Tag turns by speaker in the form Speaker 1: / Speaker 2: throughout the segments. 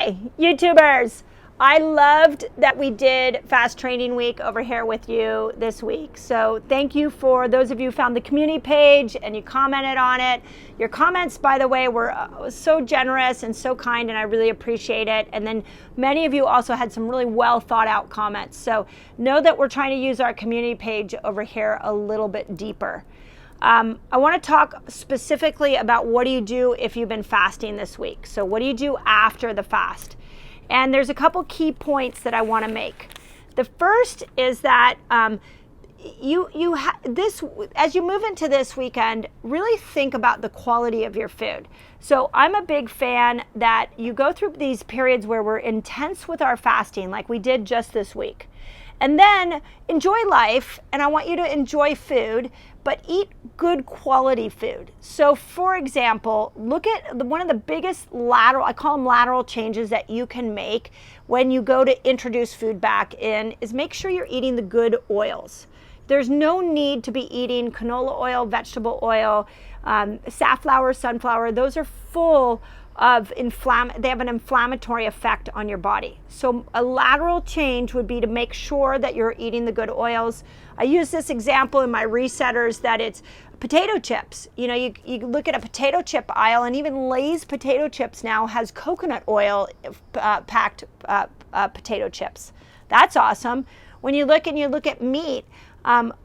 Speaker 1: Okay, YouTubers, I loved that we did Fast Training Week over here with you this week. So thank you for those of you who found the community page and you commented on it. Your comments, by the way, were so generous and so kind, and I really appreciate it. And then many of you also had some really well thought out comments. So know that we're trying to use our community page over here a little bit deeper. I want to talk specifically about what do you do if you've been fasting this week. So what do you do after the fast? And there's a couple key points that I want to make. The first is that as you move into this weekend, really think about the quality of your food. So I'm a big fan that you go through these periods where we're intense with our fasting, like we did just this week. And then enjoy life, and I want you to enjoy food, but eat good quality food. So for example, look at one of the biggest I call them lateral changes that you can make when you go to introduce food back in is make sure you're eating the good oils. There's no need to be eating canola oil, vegetable oil, safflower, sunflower. Those are full of they have an inflammatory effect on your body. So a lateral change would be to make sure that you're eating the good oils. I use this example in my resetters that it's potato chips. You know, you look at a potato chip aisle, and even Lay's potato chips now has coconut oil packed potato chips. That's awesome. When you look at meat,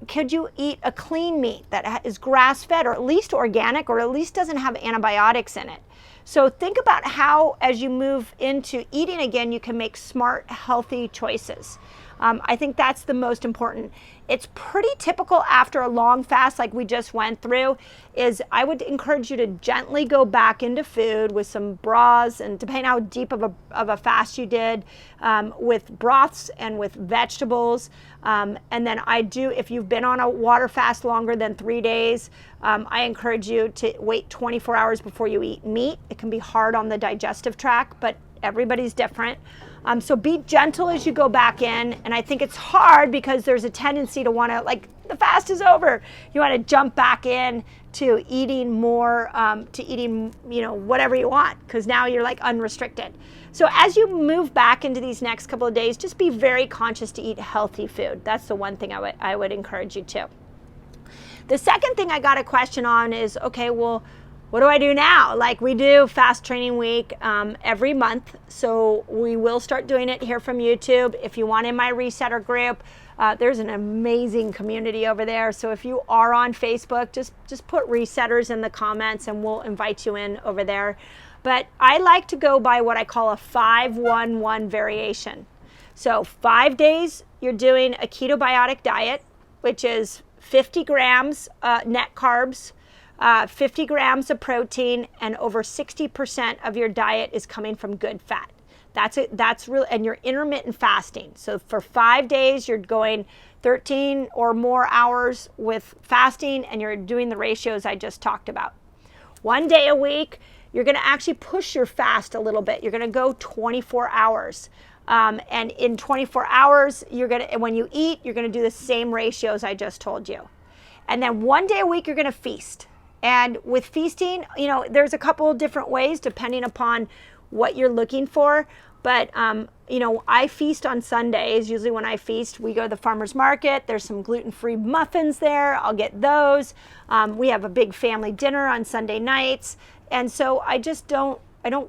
Speaker 1: could you eat a clean meat that is grass-fed or at least organic or at least doesn't have antibiotics in it? So think about how, as you move into eating again, you can make smart, healthy choices. I think that's the most important. It's pretty typical after a long fast like we just went through is I would encourage you to gently go back into food with some broths, and depending how deep of a fast you did, with broths and with vegetables. And then if you've been on a water fast longer than 3 days, I encourage you to wait 24 hours before you eat meat. It can be hard on the digestive tract, but everybody's different. So be gentle as you go back in. And I think it's hard because there's a tendency to want to, like, the fast is over. You want to jump back in to eating more, whatever you want, because now you're like unrestricted. So as you move back into these next couple of days, just be very conscious to eat healthy food. That's the one thing I would encourage you to. The second thing I got a question on is, okay, well, what do I do now? Like, we do Fast Training Week every month, so we will start doing it here from YouTube. If you want in my resetter group, there's an amazing community over there. So if you are on Facebook, just put resetters in the comments and we'll invite you in over there. But I like to go by what I call a 5-1-1 variation. So 5 days, you're doing a ketobiotic diet, which is 50 grams net carbs, 50 grams of protein, and over 60% of your diet is coming from good fat. That's real, and you're intermittent fasting. So for 5 days, you're going 13 or more hours with fasting, and you're doing the ratios I just talked about. 1 day a week, you're going to actually push your fast a little bit. You're going to go 24 hours. And in 24 hours, when you eat, you're going to do the same ratios I just told you. And then 1 day a week, you're going to feast. And with feasting, there's a couple of different ways depending upon what you're looking for. But, I feast on Sundays. Usually when I feast, we go to the farmer's market. There's some gluten-free muffins there. I'll get those. We have a big family dinner on Sunday nights. And so I don't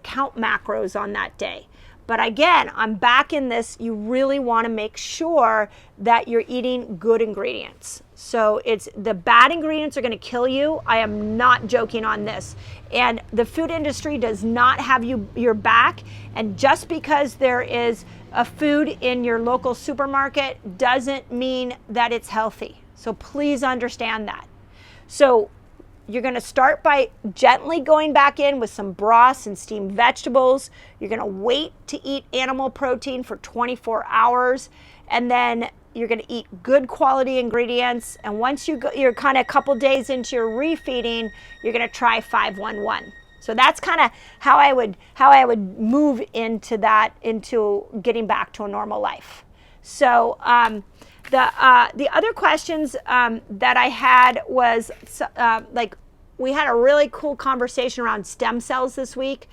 Speaker 1: count macros on that day. But again, I'm back in this. You really want to make sure that you're eating good ingredients. So the bad ingredients are going to kill you. I am not joking on this. And the food industry does not have your back. And just because there is a food in your local supermarket doesn't mean that it's healthy. So please understand that. So you're going to start by gently going back in with some broths and steamed vegetables. You're going to wait to eat animal protein for 24 hours. And then you're going to eat good quality ingredients. And once you're kind of a couple days into your refeeding, you're going to try 5-1-1. So that's kind of how I would move into getting back to a normal life. So the other questions that I had was we had a really cool conversation around stem cells this week.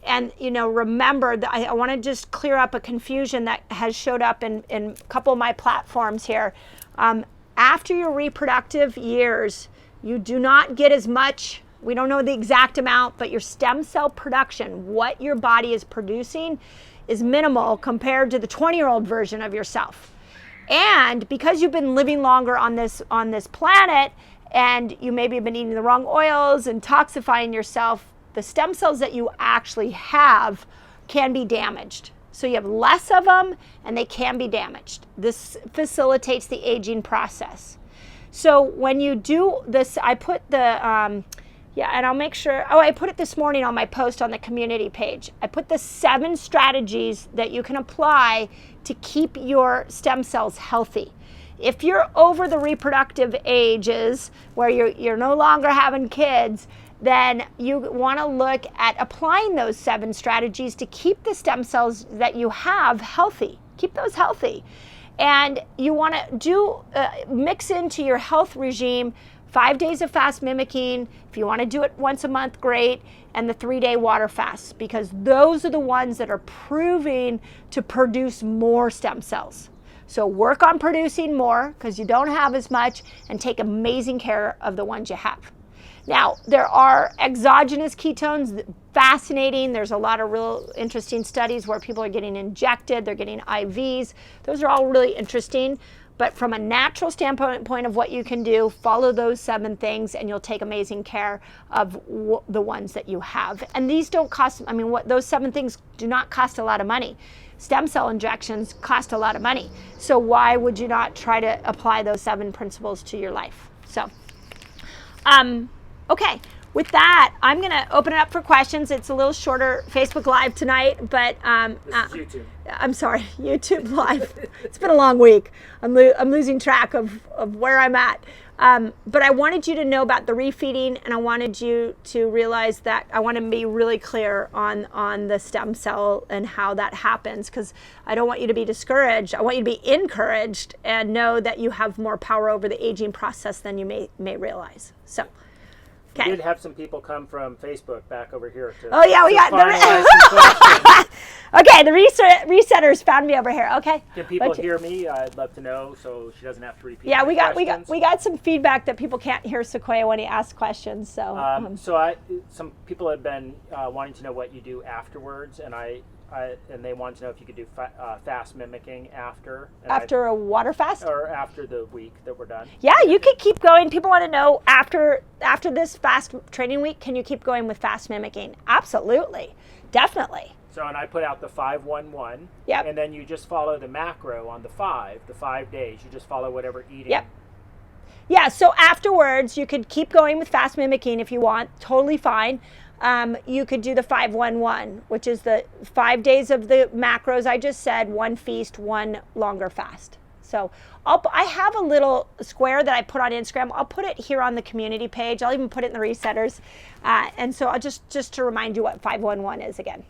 Speaker 1: And remember that I want to just clear up a confusion that has showed up in a couple of my platforms here. After your reproductive years, you do not get as much. We don't know the exact amount, but your stem cell production, what your body is producing, is minimal compared to the 20-year-old version of yourself. And because you've been living longer on this planet, and you maybe have been eating the wrong oils and toxifying yourself, the stem cells that you actually have can be damaged. So you have less of them, and they can be damaged. This facilitates the aging process. So when you do this, I put the and I'll make sure, I put it this morning on my post on the community page. I put the 7 strategies that you can apply to keep your stem cells healthy. If you're over the reproductive ages where you're no longer having kids, then you want to look at applying those 7 strategies to keep the stem cells that you have healthy. Keep those healthy. And you want to mix into your health regime 5 days of fast mimicking. If you want to do it once a month, great. And the 3-day water fasts, because those are the ones that are proving to produce more stem cells. So work on producing more because you don't have as much, and take amazing care of the ones you have. Now, there are exogenous ketones, fascinating. There's a lot of real interesting studies where people are getting injected, they're getting IVs. Those are all really interesting. But from a natural standpoint of what you can do, follow those 7 things, and you'll take amazing care of the ones that you have. And these don't cost, those 7 things do not cost a lot of money. Stem cell injections cost a lot of money. So why would you not try to apply those 7 principles to your life? So, okay. With that, I'm going to open it up for questions. It's a little shorter Facebook Live tonight, but
Speaker 2: this is YouTube.
Speaker 1: I'm sorry, YouTube Live. It's been a long week. I'm losing track of where I'm at. But I wanted you to know about the refeeding, and I wanted you to realize that I want to be really clear on the stem cell and how that happens, because I don't want you to be discouraged. I want you to be encouraged and know that you have more power over the aging process than you may realize. So.
Speaker 2: We did have some people come from Facebook back over here to
Speaker 1: finalize some questions. Okay, the resetters found me over here. Okay.
Speaker 2: Can people hear me? I'd love to know, so she doesn't have to repeat.
Speaker 1: Yeah, we got some feedback that people can't hear Sequoia when he asks questions. So
Speaker 2: some people have been wanting to know what you do afterwards, and and they want to know if you could do fast mimicking after
Speaker 1: a water fast,
Speaker 2: or after the week that we're done.
Speaker 1: Yeah, you could keep going. People want to know after this fast training week, can you keep going with fast mimicking? Absolutely, definitely.
Speaker 2: So, and I put out the 5-1-1.
Speaker 1: Yep.
Speaker 2: And then you just follow the macro on the 5 days. You just follow whatever eating.
Speaker 1: Yep. Yeah. So afterwards, you could keep going with fast mimicking if you want. Totally fine. You could do the 5-1-1, which is the 5 days of the macros I just said, 1 feast, 1 longer fast. So I have a little square that I put on Instagram. I'll put it here on the community page. I'll even put it in the resetters. And so I'll just to remind you what 5-1-1 is again.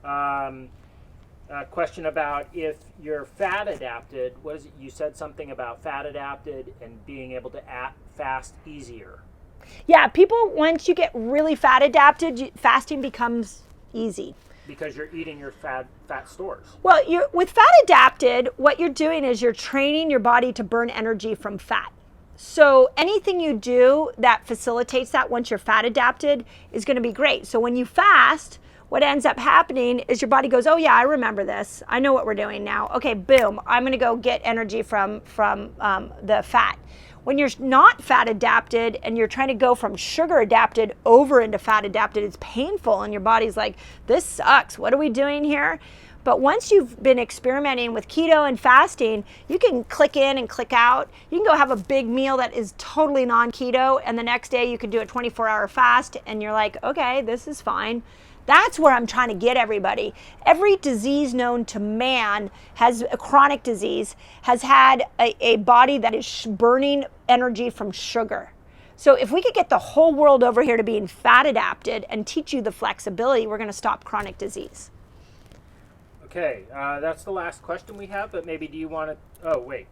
Speaker 2: A question about if you're fat adapted. What is it? You said something about fat adapted and being able to fast easier.
Speaker 1: Yeah, people, once you get really fat adapted, fasting becomes easy.
Speaker 2: Because you're eating your fat stores.
Speaker 1: Well, with fat adapted, what you're doing is you're training your body to burn energy from fat. So anything you do that facilitates that once you're fat adapted is going to be great. So when you fast, what ends up happening is your body goes, oh yeah, I remember this. I know what we're doing now. Okay, boom, I'm going to go get energy from the fat. When you're not fat adapted and you're trying to go from sugar adapted over into fat adapted, it's painful and your body's like, this sucks. What are we doing here? But once you've been experimenting with keto and fasting, you can click in and click out. You can go have a big meal that is totally non-keto, and the next day you can do a 24-hour fast and you're like, okay, this is fine. That's where I'm trying to get everybody. Every disease known to man has a chronic disease, has had a body that is burning energy from sugar. So if we could get the whole world over here to being fat adapted and teach you the flexibility, we're going to stop chronic disease.
Speaker 2: Okay, that's the last question we have, but maybe do you want to,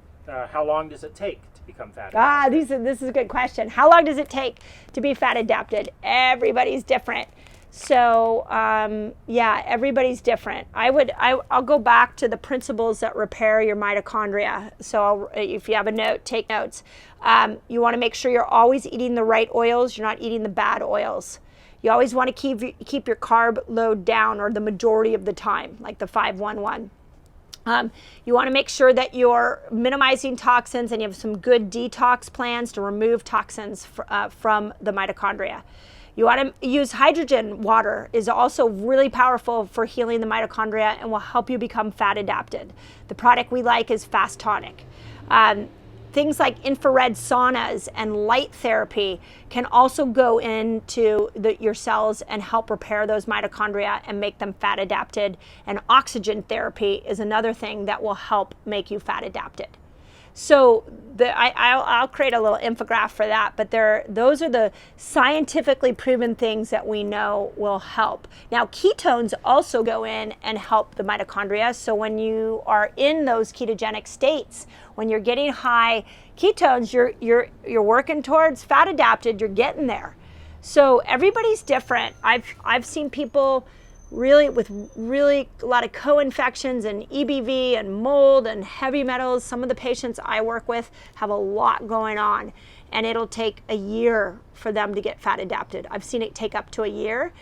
Speaker 2: how long does it take to become fat adapted?
Speaker 1: This is a good question. How long does it take to be fat adapted? Everybody's different. So yeah, everybody's different. I'll go back to the principles that repair your mitochondria. So if you have a note, take notes. You want to make sure you're always eating the right oils. You're not eating the bad oils. You always want to keep your carb load down, or the majority of the time, like the 5-1-1. You want to make sure that you're minimizing toxins and you have some good detox plans to remove toxins from the mitochondria. You want to use hydrogen water, is also really powerful for healing the mitochondria and will help you become fat adapted. The product we like is Fast Tonic. Things like infrared saunas and light therapy can also go into your cells and help repair those mitochondria and make them fat adapted. And oxygen therapy is another thing that will help make you fat adapted. So I'll create a little infographic for that, but those are the scientifically proven things that we know will help. Now, ketones also go in and help the mitochondria. So when you are in those ketogenic states, when you're getting high ketones, you're working towards fat adapted. You're getting there. So everybody's different. I've seen people with a lot of co-infections and EBV and mold and heavy metals. Some of the patients I work with have a lot going on, and it'll take a year for them to get fat adapted. I've seen it take up to a year.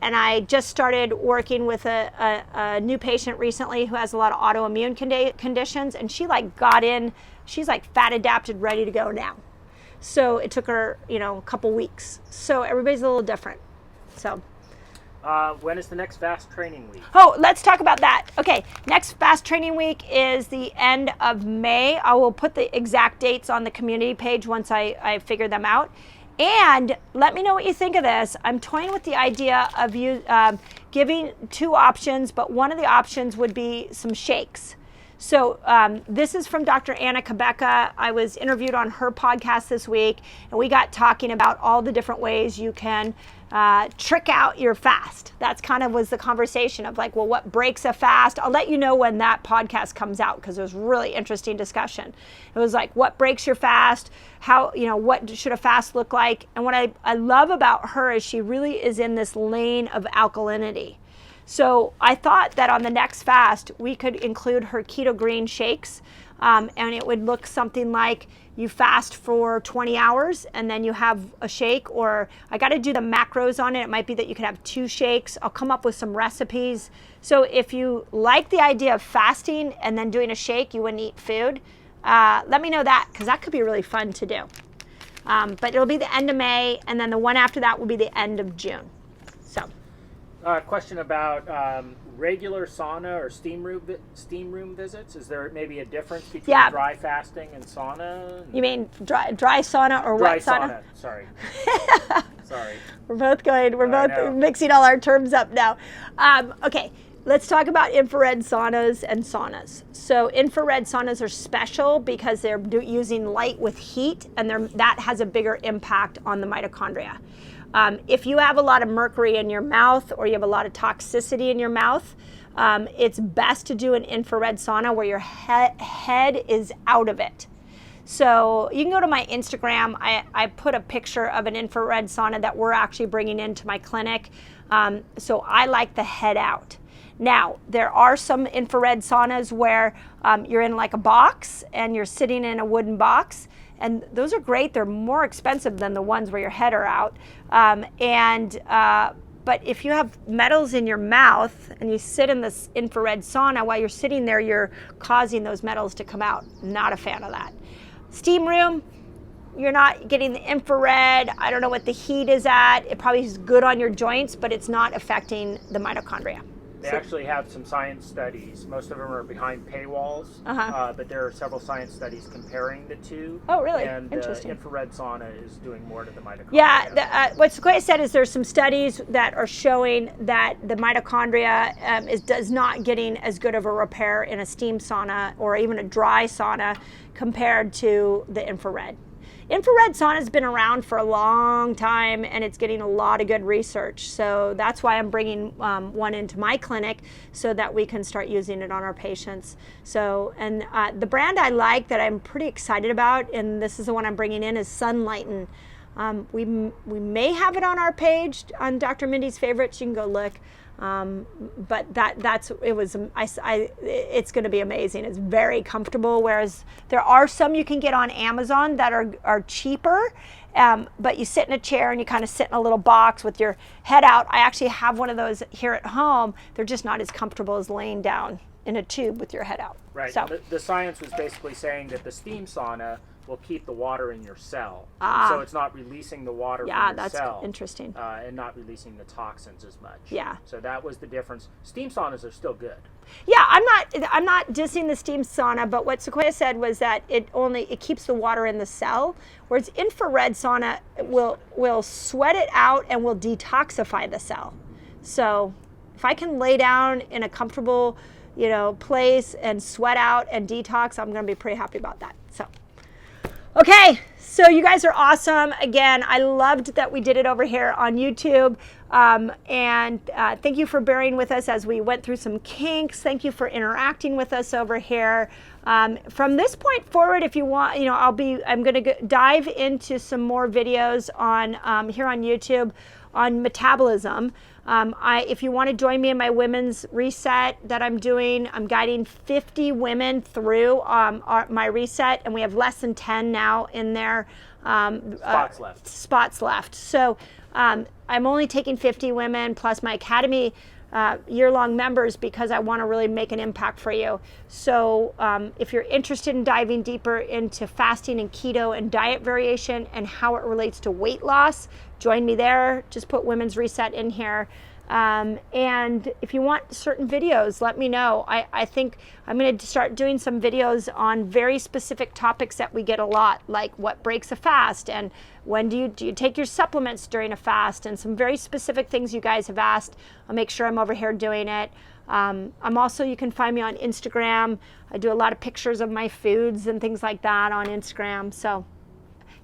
Speaker 1: And I just started working with a new patient recently who has a lot of autoimmune conditions, and she's like fat adapted, ready to go now. So it took her, a couple weeks. So everybody's a little different. So.
Speaker 2: When is the next fast training week?
Speaker 1: Oh, let's talk about that. Okay, next fast training week is the end of May. I will put the exact dates on the community page once I figure them out. And let me know what you think of this. I'm toying with the idea of you giving two options, but one of the options would be some shakes. So this is from Dr. Anna Kabeka. I was interviewed on her podcast this week, and we got talking about all the different ways you can trick out your fast. That's kind of was the conversation of like, well, what breaks a fast? I'll let you know when that podcast comes out, because it was really interesting discussion. It was like, what breaks your fast? How, what should a fast look like? And what I love about her is she really is in this lane of alkalinity. So I thought that on the next fast, we could include her keto green shakes, and it would look something like you fast for 20 hours and then you have a shake, or I got to do the macros on it. It might be that you could have 2 shakes. I'll come up with some recipes. So if you like the idea of fasting and then doing a shake, you wouldn't eat food, let me know that, because that could be really fun to do. But it'll be the end of May, and then the one after that will be the end of June. So.
Speaker 2: Question about regular sauna or steam room visits. Is there maybe a difference between dry fasting and sauna?
Speaker 1: You mean dry sauna or
Speaker 2: dry
Speaker 1: wet sauna?
Speaker 2: Sorry. Sorry.
Speaker 1: We're both mixing all our terms up now. Okay, let's talk about infrared saunas and saunas. So infrared saunas are special because they're using light with heat, and that has a bigger impact on the mitochondria. If you have a lot of mercury in your mouth, or you have a lot of toxicity in your mouth, it's best to do an infrared sauna where your head is out of it. So you can go to my Instagram. I put a picture of an infrared sauna that we're actually bringing into my clinic. So I like the head out. Now, there are some infrared saunas where you're in like a box and you're sitting in a wooden box. And those are great. They're more expensive than the ones where your head are out. But if you have metals in your mouth and you sit in this infrared sauna, while you're sitting there, you're causing those metals to come out. Not a fan of that. Steam room, you're not getting the infrared. I don't know what the heat is at. It probably is good on your joints, but it's not affecting the mitochondria.
Speaker 2: They actually have some science studies. Most of them are behind paywalls, but there are several science studies comparing the two.
Speaker 1: Oh, really?
Speaker 2: And
Speaker 1: interesting.
Speaker 2: Infrared sauna is doing more to the mitochondria.
Speaker 1: Yeah, what Sequoia said is there's some studies that are showing that the mitochondria does not getting as good of a repair in a steam sauna or even a dry sauna compared to the infrared. Infrared sauna has been around for a long time, and it's getting a lot of good research. So that's why I'm bringing one into my clinic so that we can start using it on our patients. So, and the brand I like that I'm pretty excited about, and this is the one I'm bringing in, is Sunlighten. We may have it on our page on Dr. Mindy's favorites. You can go look. But it's going to be amazing. It's very comfortable. Whereas there are some you can get on Amazon that are cheaper. But you sit in a chair and you kind of sit in a little box with your head out. I actually have one of those here at home. They're just not as comfortable as laying down in a tube with your head out.
Speaker 2: Right.
Speaker 1: So
Speaker 2: The science was basically saying that the steam sauna will keep the water in your cell.
Speaker 1: Ah.
Speaker 2: So it's not releasing the water from your
Speaker 1: that's
Speaker 2: cell.
Speaker 1: interesting.
Speaker 2: And not releasing the toxins as much.
Speaker 1: Yeah.
Speaker 2: So that was the difference. Steam saunas are still good.
Speaker 1: Yeah, I'm not dissing the steam sauna, but what Sequoia said was that it keeps the water in the cell, whereas infrared sauna will sweat it out and will detoxify the cell. So if I can lay down in a comfortable, place and sweat out and detox, I'm going to be pretty happy about that. So. Okay, so you guys are awesome. Again, I loved that we did it over here on YouTube. And thank you for bearing with us as we went through some kinks. Thank you for interacting with us over here. From this point forward, if you want, I'm going to dive into some more videos on here on YouTube on metabolism. If you want to join me in my women's reset that I'm doing, I'm guiding 50 women through my reset, and we have less than 10 now in there. Spots left. So I'm only taking 50 women plus my Academy year-long members because I want to really make an impact for you. So if you're interested in diving deeper into fasting and keto and diet variation and how it relates to weight loss, join me there. Just put Women's Reset in here. And if you want certain videos, let me know. I think I'm going to start doing some videos on very specific topics that we get a lot, like what breaks a fast and when do you take your supplements during a fast, and some very specific things you guys have asked. I'll make sure I'm over here doing it. I'm also, you can find me on Instagram. I do a lot of pictures of my foods and things like that on Instagram. So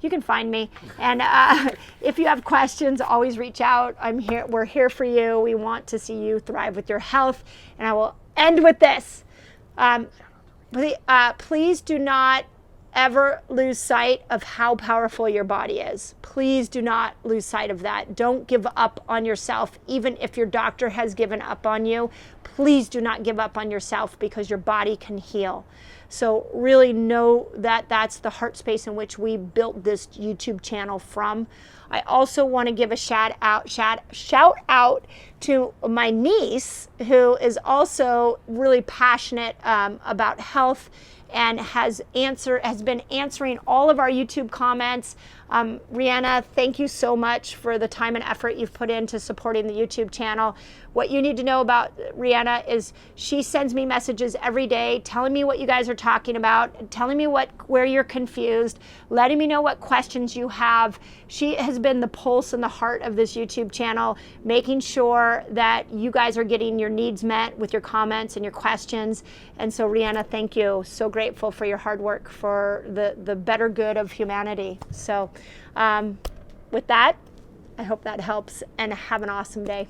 Speaker 1: you can find me. And if you have questions, always reach out. I'm here. We're here for you. We want to see you thrive with your health. And I will end with this. Please do not ever lose sight of how powerful your body is. Please do not lose sight of that. Don't give up on yourself, even if your doctor has given up on you. Please do not give up on yourself, because your body can heal. So really know that that's the heart space in which we built this YouTube channel from. I also want to give a shout out to my niece, who is also really passionate about health and has been answering all of our YouTube comments. Rihanna, thank you so much for the time and effort you've put into supporting the YouTube channel. What you need to know about Rihanna is she sends me messages every day telling me what you guys are talking about, telling me where you're confused, letting me know what questions you have. She has been the pulse and the heart of this YouTube channel, making sure that you guys are getting your needs met with your comments and your questions. And so Rihanna, thank you. So grateful for your hard work for the better good of humanity. So with that, I hope that helps, and have an awesome day.